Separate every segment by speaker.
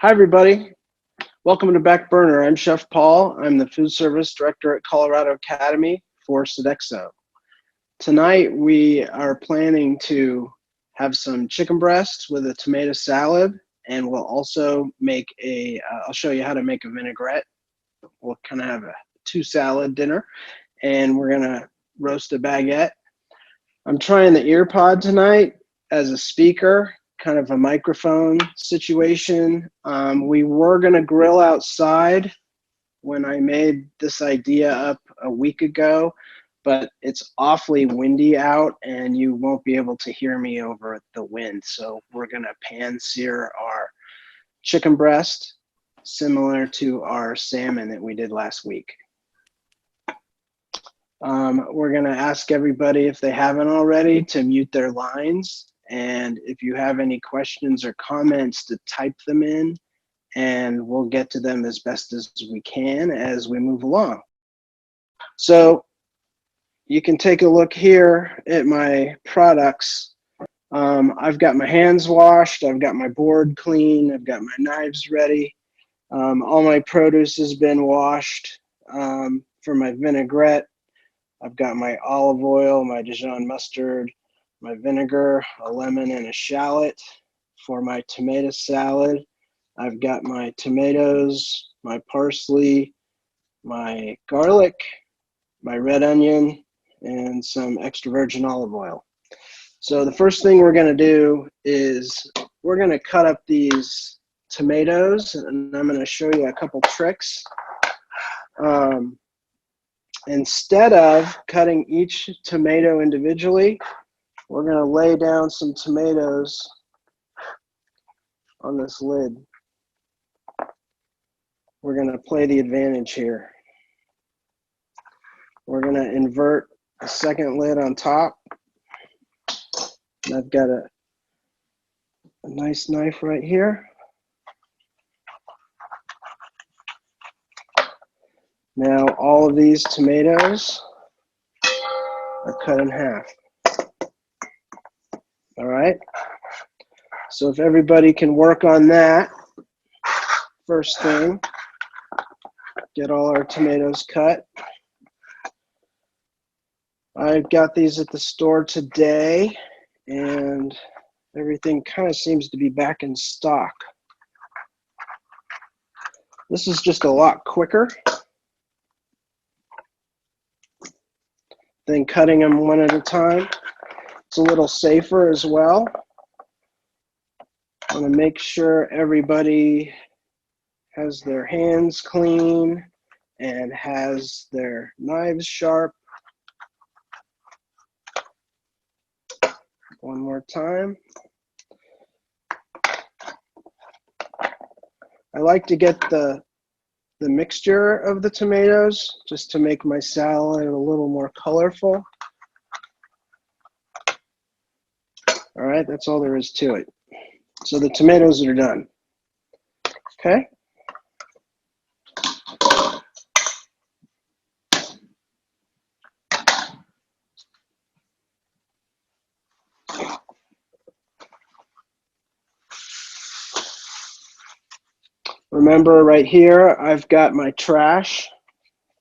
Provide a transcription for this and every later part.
Speaker 1: Hi, everybody. Welcome to Back Burner. I'm Chef Paul. I'm the food service director at Colorado Academy for Sodexo. Tonight, we are planning to have some chicken breasts with a tomato salad, and we'll also make I'll show you how to make a vinaigrette. We'll kind of have a two-salad dinner, and we're going to roast a baguette. I'm trying the ear pod tonight as a speaker, kind of a microphone situation. We were going to grill outside when I made this idea up a week ago, but it's awfully windy out and you won't be able to hear me over the wind. So we're going to pan sear our chicken breast, similar to our salmon that we did last week. We're going to ask everybody, if they haven't already, to mute their lines. And if you have any questions or comments, to type them in, and we'll get to them as best as we can as we move along. So you can take a look here at my products. I've got my hands washed. I've got my board clean. I've got my knives ready. All my produce has been washed. For my vinaigrette, I've got my olive oil, my Dijon mustard, my vinegar, a lemon, and a shallot. For my tomato salad, I've got my tomatoes, my parsley, my garlic, my red onion, and some extra virgin olive oil. So the first thing we're going to do is we're going to cut up these tomatoes, and I'm going to show you a couple tricks. Instead of cutting each tomato individually, we're going to lay down some tomatoes on this lid. We're going to play the advantage here. We're going to invert a second lid on top. And I've got a nice knife right here. Now all of these tomatoes are cut in half. All right. So if everybody can work on that, first thing, get all our tomatoes cut. I've got these at the store today, and everything kind of seems to be back in stock. This is just a lot quicker than cutting them one at a time. It's a little safer as well. I want to make sure everybody has their hands clean and has their knives sharp. One more time. I like to get the mixture of the tomatoes just to make my salad a little more colorful. All right, that's all there is to it. So the tomatoes are done. Okay. Remember right here, I've got my trash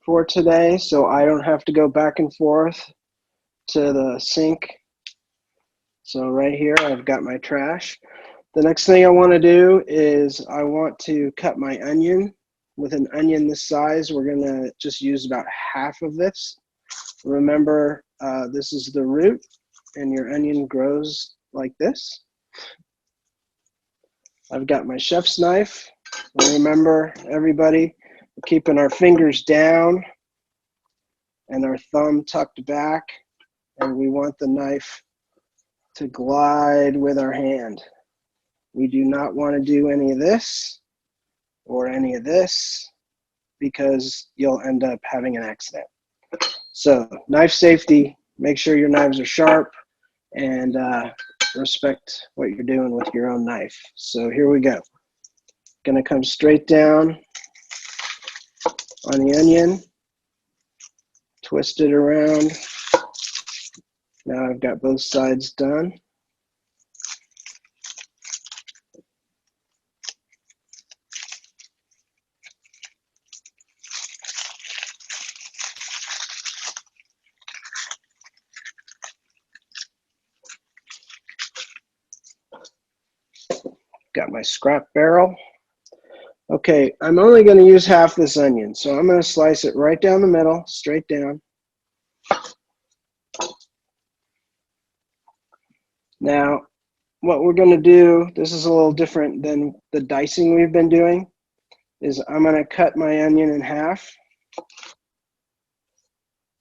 Speaker 1: for today, so I don't have to go back and forth to the sink. So right here, I've got my trash. The next thing I want to do is I want to cut my onion. With an onion this size, we're going to just use about half of this. Remember, this is the root, and your onion grows like this. I've got my chef's knife. And remember, everybody, we're keeping our fingers down and our thumb tucked back, and we want the knife to glide with our hand. We do not want to do any of this or any of this, because you'll end up having an accident. So knife safety, make sure your knives are sharp, and respect what you're doing with your own knife. So here we go. Gonna come straight down on the onion, twist it around. Now I've got both sides done. got my scrap barrel. Okay, I'm only going to use half this onion, so I'm going to slice it right down the middle, straight down. Now, what we're going to do, this is a little different than the dicing we've been doing, is I'm going to cut my onion in half.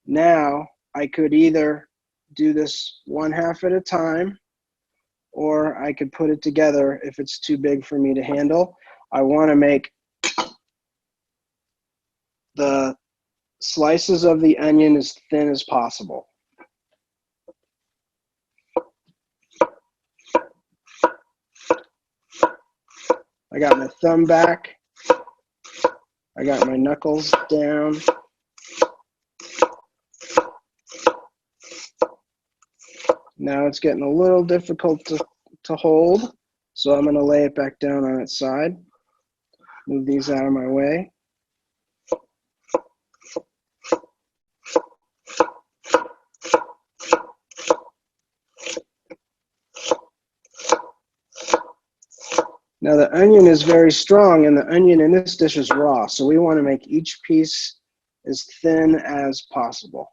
Speaker 1: Now, I could either do this one half at a time, or I could put it together if it's too big for me to handle. I want to make the slices of the onion as thin as possible. I got my thumb back. I got my knuckles down. Now it's getting a little difficult to hold, so I'm going to lay it back down on its side. Move these out of my way. Now the onion is very strong, and the onion in this dish is raw, so we want to make each piece as thin as possible.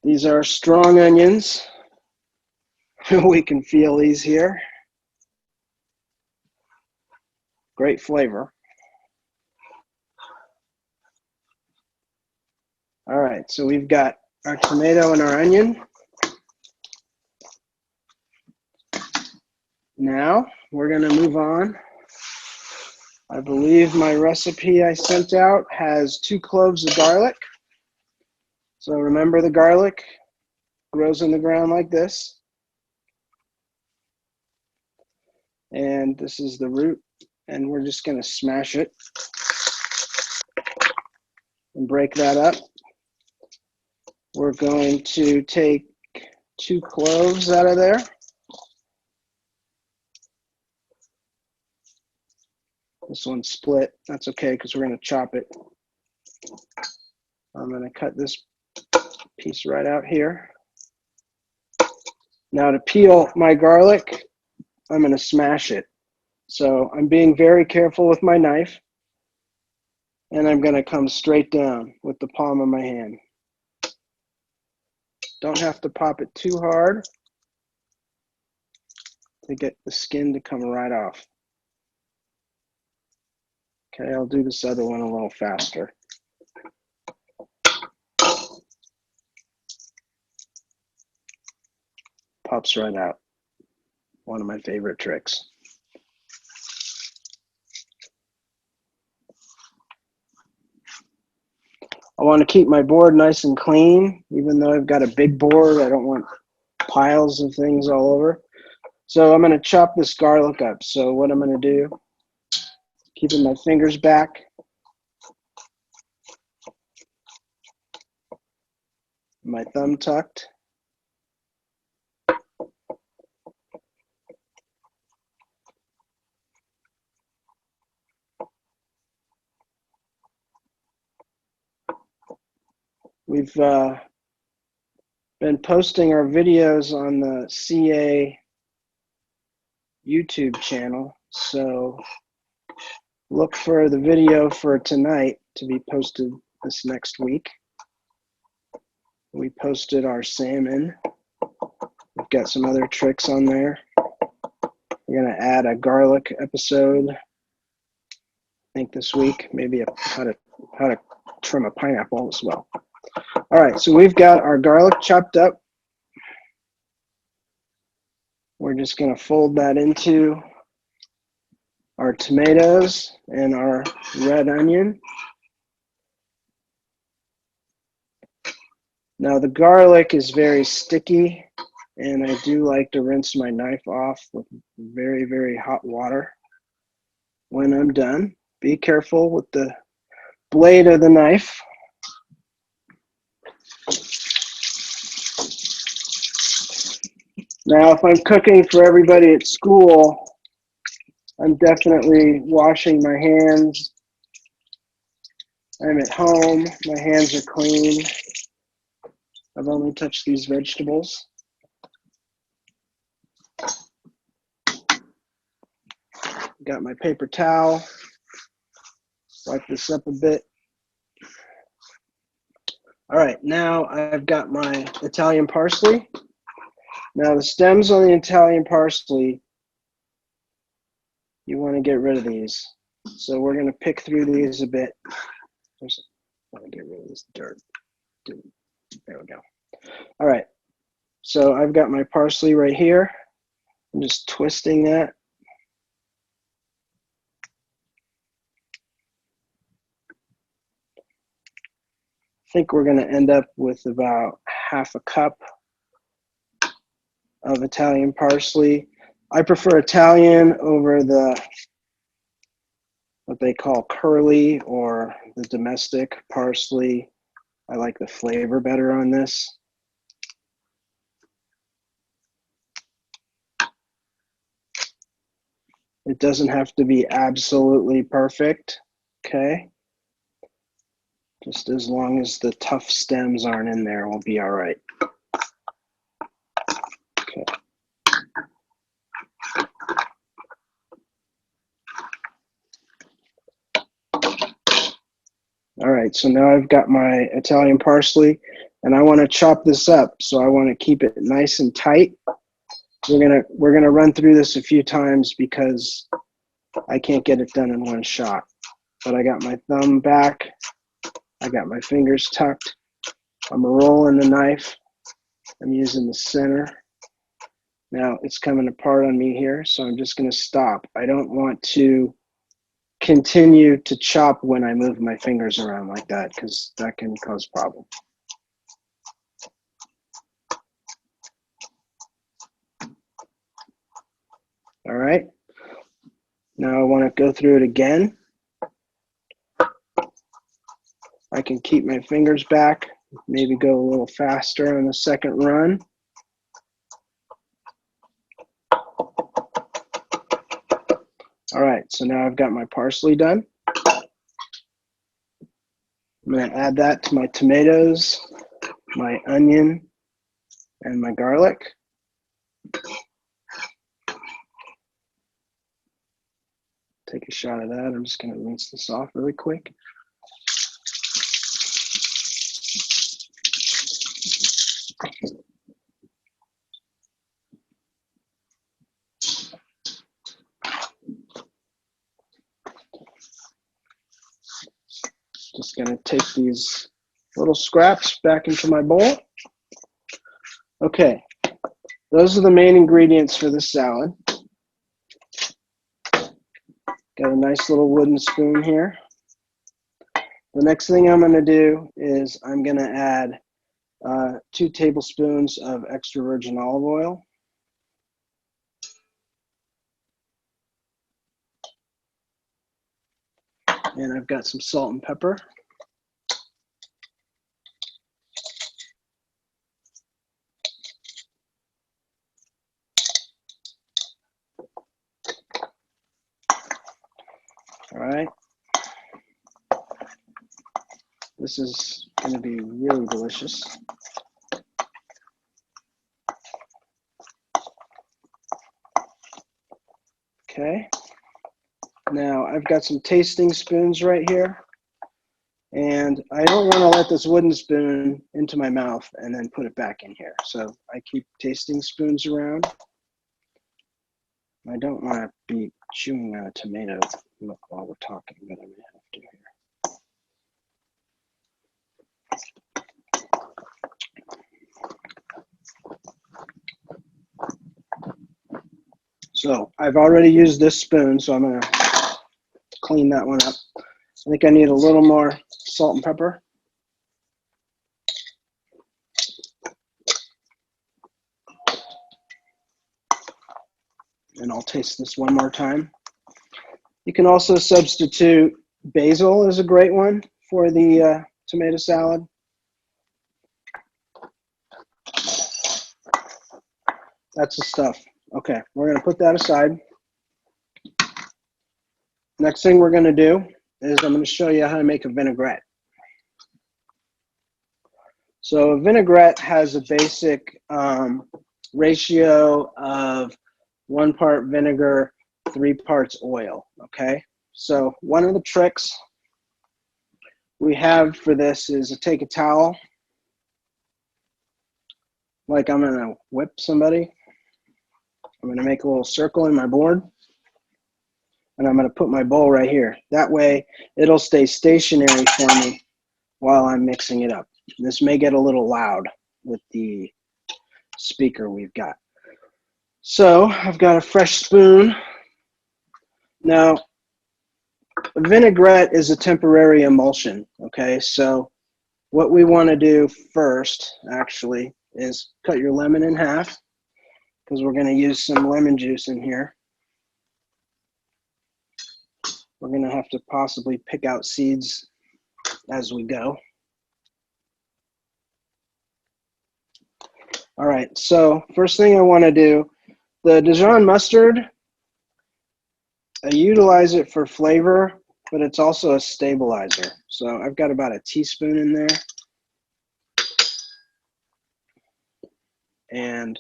Speaker 1: These are strong onions. We can feel these here. Great flavor. All right, so we've got our tomato and our onion. Now we're going to move on. I believe my recipe I sent out has 2 cloves of garlic. So remember, the garlic grows in the ground like this. And this is the root, and we're just going to smash it and break that up. We're going to take 2 cloves out of there. This one's split. That's okay, because we're going to chop it. I'm going to cut this piece right out here. Now to peel my garlic, I'm going to smash it. So I'm being very careful with my knife, and I'm going to come straight down with the palm of my hand. Don't have to pop it too hard to get the skin to come right off. Okay, I'll do this other one a little faster. Pops right out. One of my favorite tricks. I want to keep my board nice and clean, even though I've got a big board. I don't want piles of things all over. So I'm going to chop this garlic up. So what I'm going to do, keeping my fingers back, my thumb tucked. We've been posting our videos on the CA YouTube channel, so look for the video for tonight to be posted this next week. We posted our salmon. We've got some other tricks on there. We're going to add a garlic episode, I think this week, maybe how to trim a pineapple as well. All right, so we've got our garlic chopped up. We're just going to fold that into our tomatoes and our red onion. Now the garlic is very sticky, and I do like to rinse my knife off with very, very hot water when I'm done. Be careful with the blade of the knife. Now, if I'm cooking for everybody at school, I'm definitely washing my hands. I'm at home, my hands are clean. I've only touched these vegetables. Got my paper towel. Wipe this up a bit. All right, now I've got my Italian parsley. Now the stems on the Italian parsley, you want to get rid of these. So we're going to pick through these a bit. I want to get rid of this dirt. There we go. All right, so I've got my parsley right here. I'm just twisting that. I think we're going to end up with about half a cup of Italian parsley. I prefer Italian over the what they call curly or the domestic parsley. I like the flavor better on this. It doesn't have to be absolutely perfect, okay? Just as long as the tough stems aren't in there, we'll be all right. Okay. All right, so now I've got my Italian parsley, and I want to chop this up, so I want to keep it nice and tight. We're gonna run through this a few times because I can't get it done in one shot. But I got my thumb back, I got my fingers tucked. I'm rolling the knife. I'm using the center. Now it's coming apart on me here, so I'm just gonna stop. I don't want to continue to chop when I move my fingers around like that because that can cause problems. All right, now I want to go through it again. I can keep my fingers back, maybe go a little faster on the second run. All right, so now I've got my parsley done. I'm going to add that to my tomatoes, my onion, and my garlic. Take a shot of that. I'm just going to rinse this off really quick. Just going to take these little scraps back into my bowl. Okay, those are the main ingredients for this salad. Got a nice little wooden spoon here. The next thing I'm going to do is I'm going to add 2 tablespoons of extra virgin olive oil. And I've got some salt and pepper. All right. This is going to be really delicious. Okay. Now I've got some tasting spoons right here. And I don't want to let this wooden spoon into my mouth and then put it back in here. So I keep tasting spoons around. I don't want to be chewing on a tomato while we're talking, but I may have to here. So I've already used this spoon, so I'm going to clean that one up. I think I need a little more salt and pepper. And I'll taste this one more time. You can also substitute basil is a great one for the tomato salad. That's the stuff. Okay, we're going to put that aside. Next thing we're going to do is I'm going to show you how to make a vinaigrette. So a vinaigrette has a basic ratio of 1 part vinegar 3 parts oil, okay? So one of the tricks we have for this is to take a towel, like I'm gonna whip somebody. I'm gonna make a little circle in my board, and I'm gonna put my bowl right here. That way, it'll stay stationary for me while I'm mixing it up. This may get a little loud with the speaker we've got. So I've got a fresh spoon. Now, a vinaigrette is a temporary emulsion, okay? So what we want to do first, actually, is cut your lemon in half, because we're going to use some lemon juice in here. We're going to have to possibly pick out seeds as we go. All right, so first thing I want to do, the Dijon mustard, I utilize it for flavor, but it's also a stabilizer. So I've got about a teaspoon in there. And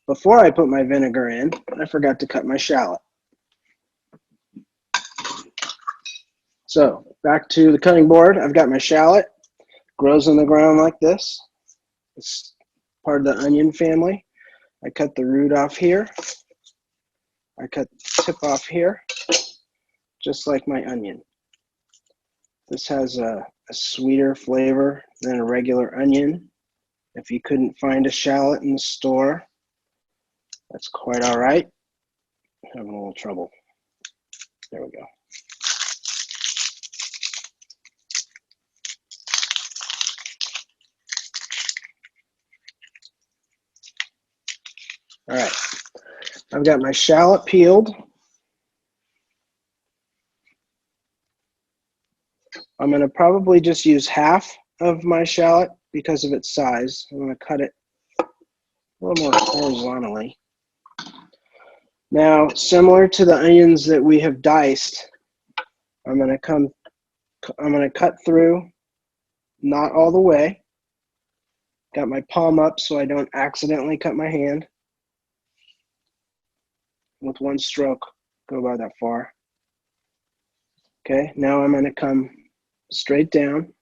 Speaker 1: before I put my vinegar in, I forgot to cut my shallot. So back to the cutting board, I've got my shallot. Grows in the ground like this. It's part of the onion family. I cut the root off here. I cut the tip off here, just like my onion. This has a sweeter flavor than a regular onion. If you couldn't find a shallot in the store, that's quite all right. I'm having a little trouble. There we go. All right, I've got my shallot peeled. I'm going to probably just use half of my shallot because of its size. I'm going to cut it a little more horizontally. Now, similar to the onions that we have diced, I'm going to cut through, not all the way. Got my palm up so I don't accidentally cut my hand. With one stroke, go about that far. Okay, now I'm going to come straight down.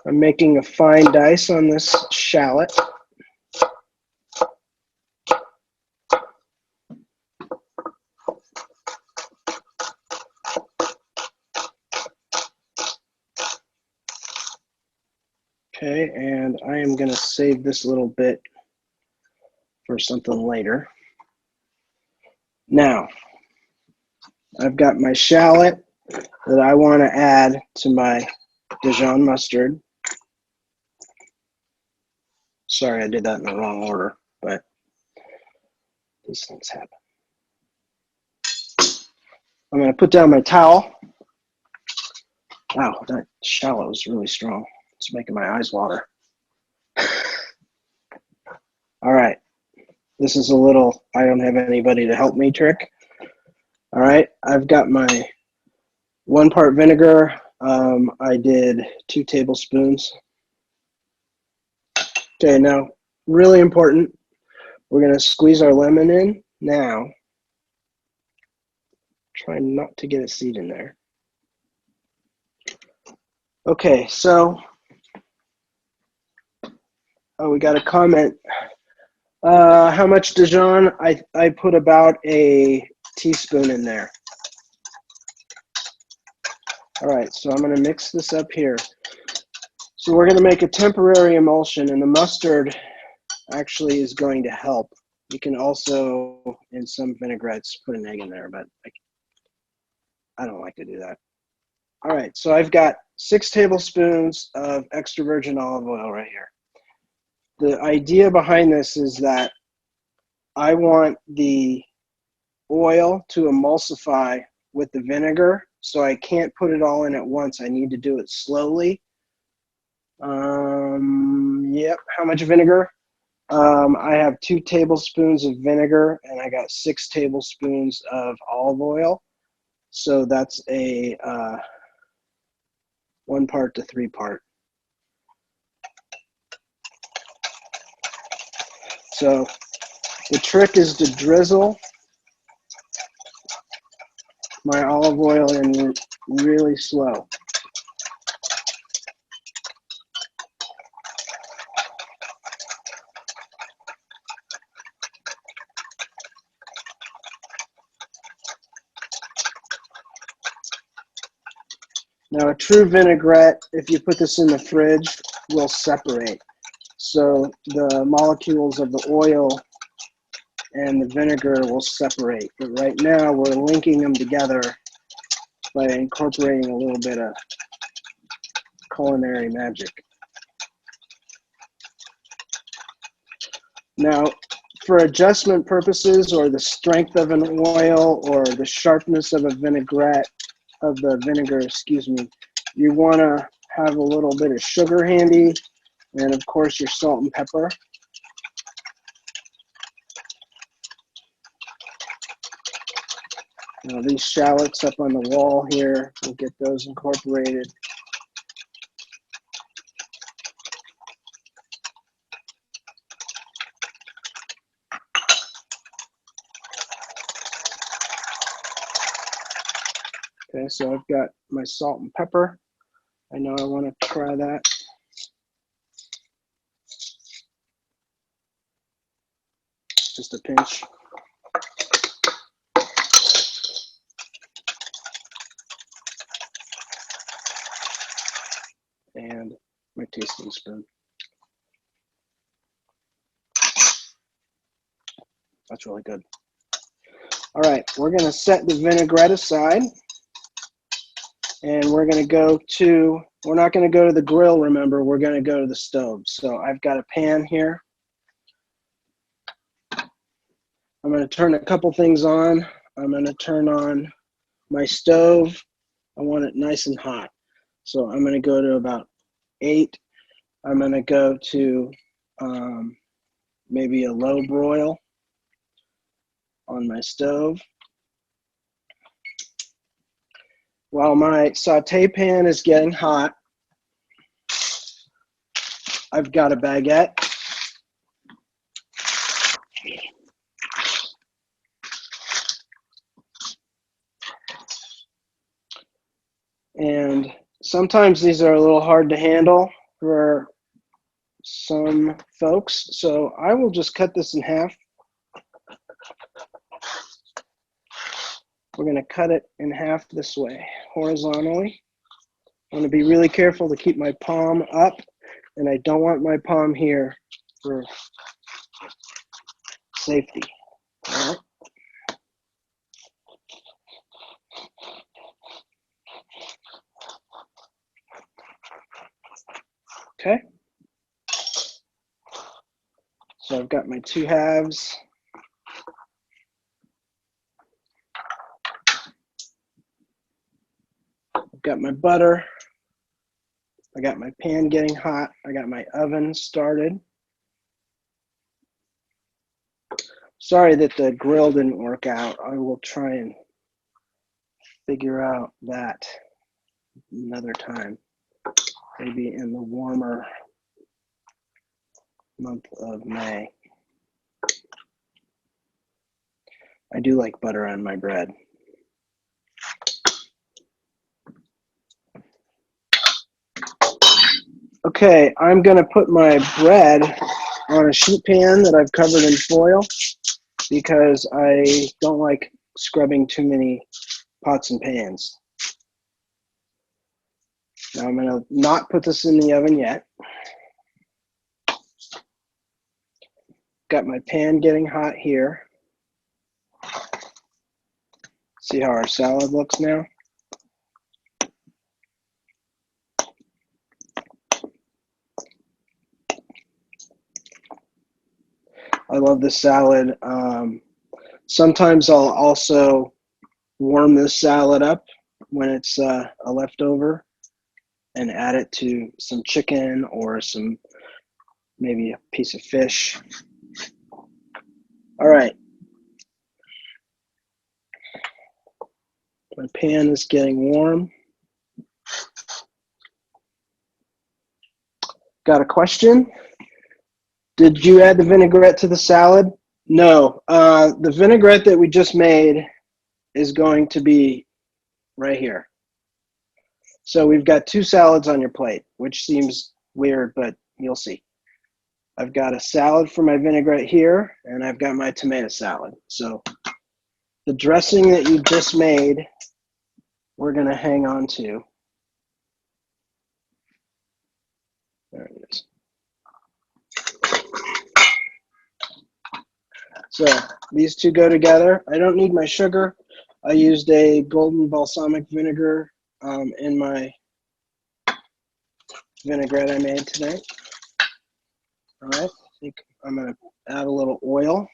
Speaker 1: I'm making a fine dice on this shallot. Okay, and I am going to save this little bit for something later. Now, I've got my shallot that I want to add to my Dijon mustard. Sorry, I did that in the wrong order, but these things happen. I'm going to put down my towel. Wow, that shallot was really strong. It's making my eyes water. All right, this is a little I don't have anybody to help me trick. All right, I've got my 1 part vinegar. I did 2 tablespoons. Okay, now really important, we're going to squeeze our lemon in now. Try not to get a seed in there. Okay, so we got a comment. How much Dijon? I put about a teaspoon in there. All right, so I'm going to mix this up here. So we're going to make a temporary emulsion, and the mustard actually is going to help. You can also, in some vinaigrettes, put an egg in there, but I don't like to do that. All right, so I've got 6 tablespoons of extra virgin olive oil right here. The idea behind this is that I want the oil to emulsify with the vinegar, so I can't put it all in at once. I need to do it slowly. Yep, how much vinegar? I have 2 tablespoons of vinegar, and I got 6 tablespoons of olive oil. So that's a 1 part to 3 part. So The trick is to drizzle my olive oil in really slow. Now a true vinaigrette, if you put this in the fridge, will separate. So the molecules of the oil and the vinegar will separate. But right now we're linking them together by incorporating a little bit of culinary magic. Now, for adjustment purposes, or the strength of an oil, or the sharpness of a vinaigrette, of the vinegar, excuse me, you want to have a little bit of sugar handy, and of course your salt and pepper. Now these shallots up on the wall here, we'll get those incorporated. Okay, so I've got my salt and pepper. I know I want to try that. Just a pinch. And my tasting spoon. That's really good. All right, we're going to set the vinaigrette aside. And we're going to go to, we're not going to go to the grill, remember, we're going to go to the stove. So I've got a pan here. I'm going to turn a couple things on. I'm going to turn on my stove. I want it nice and hot. So I'm going to go to about 8. I'm going to go to maybe a low broil on my stove. While my saute pan is getting hot, I've got a baguette. And sometimes these are a little hard to handle for some folks, so I will just cut this in half. We're going to cut it in half this way, horizontally. I want to be really careful to keep my palm up, and I don't want my palm here for safety. All right. Okay. So I've got my 2 halves. I've got my butter. I got my pan getting hot. I got my oven started. Sorry that the grill didn't work out. I will try and figure out that another time, maybe in the warmer month of May. I do like butter on my bread. Okay, I'm going to put my bread on a sheet pan that I've covered in foil because I don't like scrubbing too many pots and pans. Now I'm going to not put this in the oven yet. Got my pan getting hot here. See how our salad looks now? I love this salad. Sometimes I'll also warm this salad up when it's a leftover and add it to some chicken or some, maybe a piece of fish. All right. My pan is getting warm. Got a question? Did you add the vinaigrette to the salad? No, the vinaigrette that we just made is going to be right here. So we've got two salads on your plate, which seems weird, but you'll see. I've got a salad for my vinaigrette here, and I've got my tomato salad. So the dressing that you just made, we're going to hang on to. There it is. So these two go together. I don't need my sugar. I used a golden balsamic vinegar in my vinaigrette I made tonight. All right, I think I'm going to add a little oil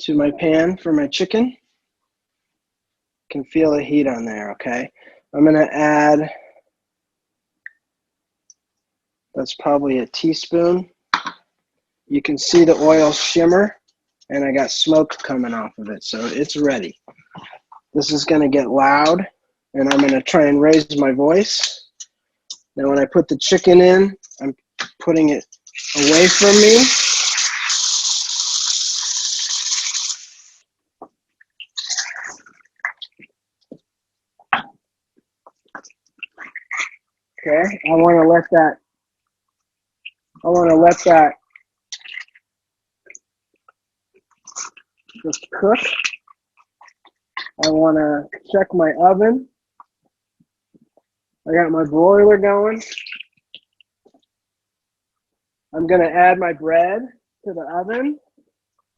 Speaker 1: to my pan for my chicken. Can feel the heat on there, okay? I'm going to add, that's probably a teaspoon. You can see the oil shimmer, and I got smoke coming off of it, so it's ready. This is going to get loud, and I'm going to try and raise my voice. Now when I put the chicken in, I'm putting it away from me. Okay, I want to let that just cook. I want to check my oven. I got my broiler going. I'm going to add my bread to the oven,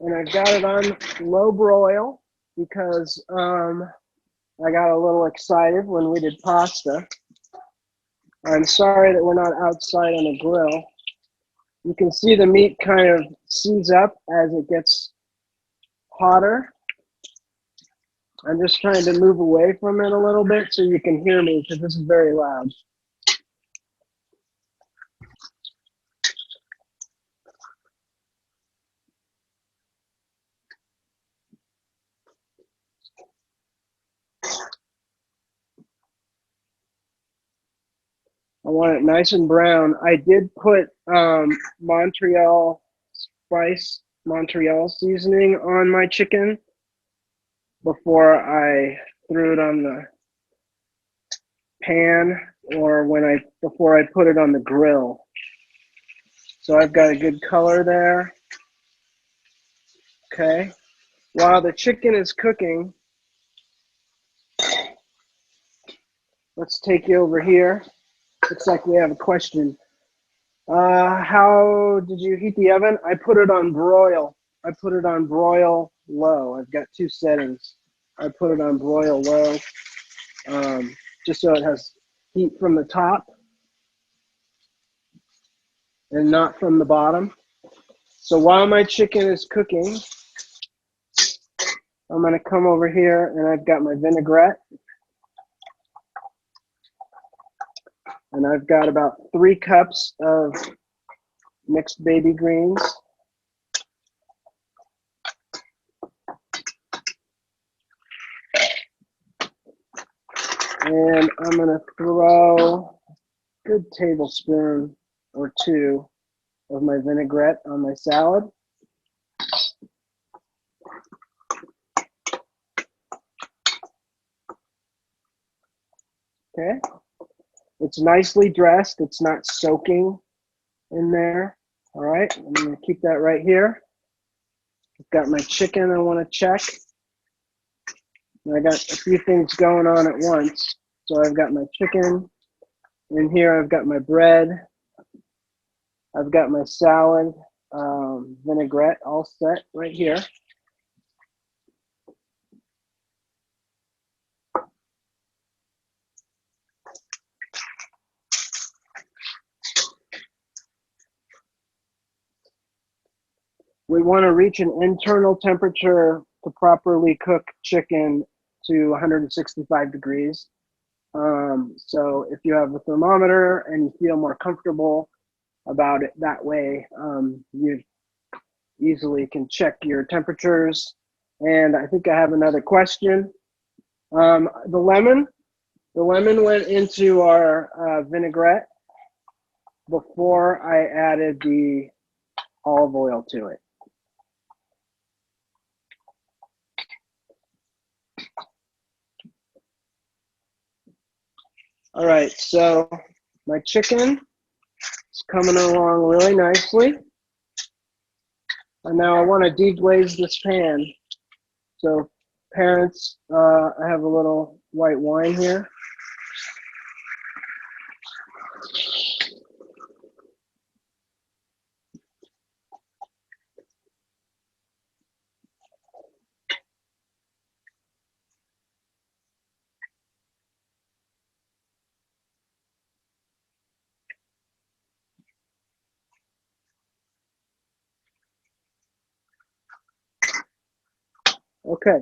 Speaker 1: and I've got it on low broil because I got a little excited when we did pasta. I'm sorry that we're not outside on a grill. You can see the meat kind of seize up as it gets hotter. I'm just trying to move away from it a little bit so you can hear me because this is very loud. I want it nice and brown. I did put Montreal seasoning on my chicken before I threw it on the pan or before I put it on the grill. So I've got a good color there. Okay. While the chicken is cooking, let's take you over here. Looks like we have a question. How did you heat the oven? I put it on broil. I put it on broil low. I've got two settings. I put it on broil low, just so it has heat from the top and not from the bottom. So while my chicken is cooking, I'm going to come over here and I've got my vinaigrette. And I've got about 3 cups of mixed baby greens. And I'm going to throw a good tablespoon or 2 of my vinaigrette on my salad. Okay. It's nicely dressed. It's not soaking in there. All right. I'm going to keep that right here. I've got my chicken I want to check. And I got a few things going on at once. So I've got my chicken. In here, I've got my bread. I've got my salad, vinaigrette all set right here. We want to reach an internal temperature to properly cook chicken to 165 degrees. So if you have a thermometer and you feel more comfortable about it that way, you easily can check your temperatures. And I think I have another question. The lemon went into our vinaigrette before I added the olive oil to it. All right, so my chicken is coming along really nicely. And now I want to deglaze this pan. So parents, I have a little white wine here. Okay,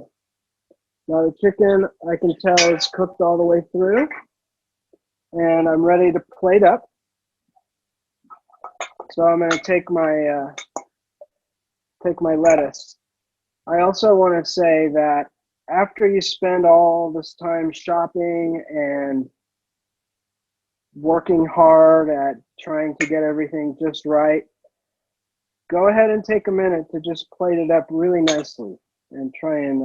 Speaker 1: now the chicken, I can tell it's cooked all the way through, and I'm ready to plate up. So I'm going to take my lettuce. I also want to say that after you spend all this time shopping and working hard at trying to get everything just right, go ahead and take a minute to just plate it up really nicely and try and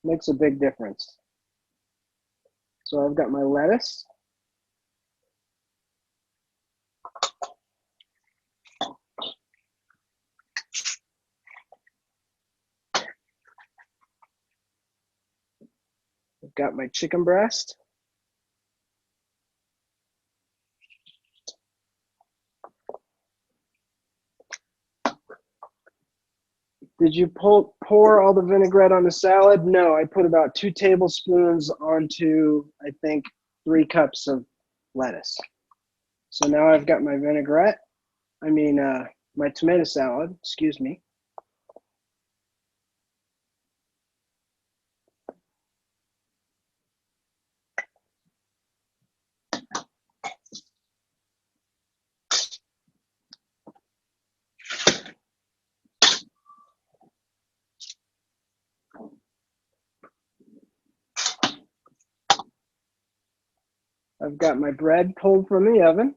Speaker 1: makes a big difference. So I've got my lettuce. I've got my chicken breast. Did you pour all the vinaigrette on the salad? No, I put about 2 tablespoons onto, I think, 3 cups of lettuce. So now I've got my vinaigrette, my tomato salad, excuse me. I've got my bread pulled from the oven.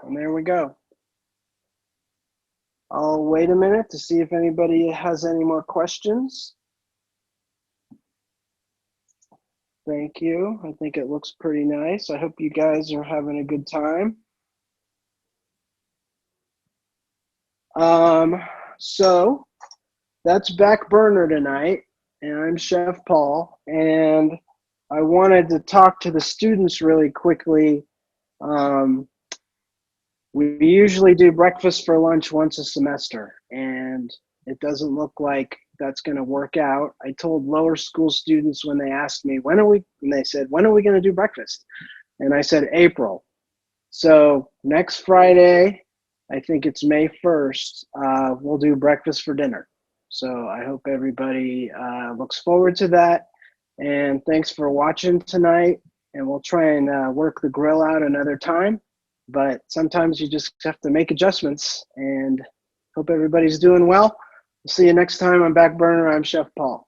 Speaker 1: And there we go. I'll wait a minute to see if anybody has any more questions. Thank you. I think it looks pretty nice. I hope you guys are having a good time. So that's Back Burner tonight, and I'm Chef Paul, and I wanted to talk to the students really quickly. We usually do breakfast for lunch once a semester, and it doesn't look like that's going to work out. I told lower school students when they asked me, and they said, when are we going to do breakfast? And I said, April. So next Friday, I think it's May 1st, we'll do breakfast for dinner. So I hope everybody looks forward to that. And thanks for watching tonight. And we'll try and work the grill out another time. But sometimes you just have to make adjustments, and hope everybody's doing well. We'll see you next time on Back Burner. I'm Chef Paul.